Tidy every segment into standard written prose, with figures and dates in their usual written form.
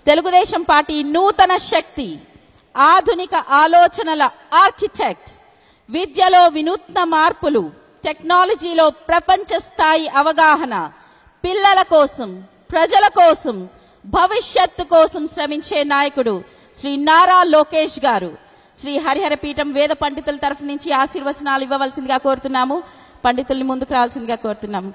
Telugu Desam party నూతన శక్తి, ఆధునిక ఆలోచనల ఆర్కిటెక్ట్, విద్యలో వినూత్న మార్పులు, టెక్నాలజీలో ప్రపంచ స్థాయి అవగాహన, పిల్లల కోసం, ప్రజల కోసం, భవిష్యత్తు కోసం శ్రమించే నాయకుడు శ్రీ నారా లోకేష్ గారు. శ్రీ హరిహర పీఠం వేద పండితుల తరఫు నుంచి ఆశీర్వచనాలు ఇవ్వవలసిందిగా కోరుతున్నాము. పండితుల్ని ముందుకు రావాల్సిందిగా కోరుతున్నాము.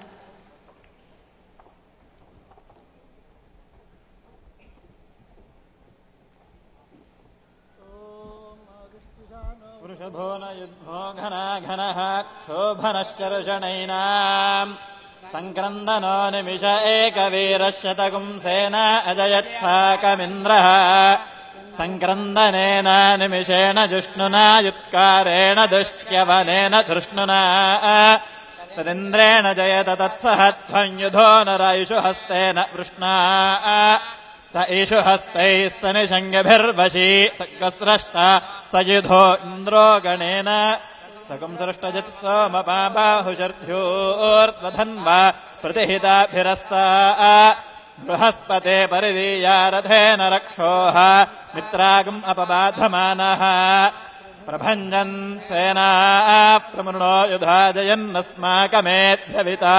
వృషభో నయుద్ధో ఘనాఘనః క్షోభనశ్చర్షణైనాం సంక్రందనో నిమిష ఏకవీరశతగుం సేనా అజయత్సాకమింద్రః సంక్రందనేన నిమిషేణ జుష్ణునా యుత్కారేణ దుష్ట్యవనేన ధృష్ణునా తదింద్రేణ జయత తత్సహధ్వం యుధో నరాయుషు హస్తేన వృష్ణా स ईषु हस्तैः स निषङ्गभिर्वशी सस्रष्ट स युधो इन्द्रो गणेन सकं सृष्टजित्सोमपाबाहुशर्ध्योर्ध्वधन्वा प्रतिहिताभिरस्ता बृहस्पते परिदीया रथेन रक्षोः मित्रागम् अपबाधमानः प्रभञ्जन् सेनाः प्रमृणो युधा जयन्नस्माकमेध्यविता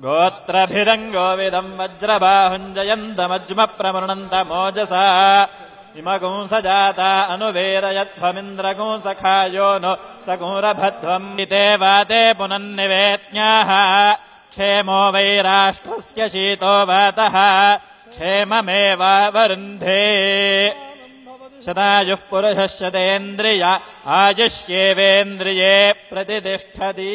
गोत्रभिरङ्गोविदम् वज्रबाहुञ्जयन्तमज्म प्रमृणन्तमोजसा इमगुंसजाता अनुवेरयध्वमिन्द्रगुंसखायो नो सगुंरभध्वम् इते वाते पुनन्निवेत्न्याः क्षेमो वै राष्ट्रस्य शीतो वातः क्षेममेवावरुन्धे शतायुः पुरुषः शतेन्द्रिय आयुष्येवेन्द्रिये प्रतितिष्ठति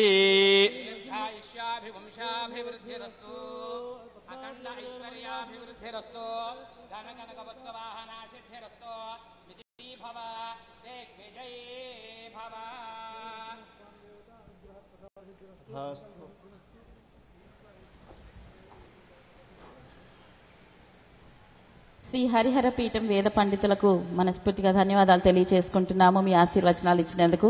भिवृद्धिरस्तु अखंड ऐश्वर्याभिवृद्धिरस्तु धनकनकवस्तुवाहनासिद्धिरस्तु विजयी भव दिग्विजयी भव। శ్రీ హరిహర పీఠం వేద పండితులకు మనస్ఫూర్తిగా ధన్యవాదాలు తెలియజేసుకుంటున్నాము మీ ఆశీర్వచనాలు ఇచ్చినందుకు.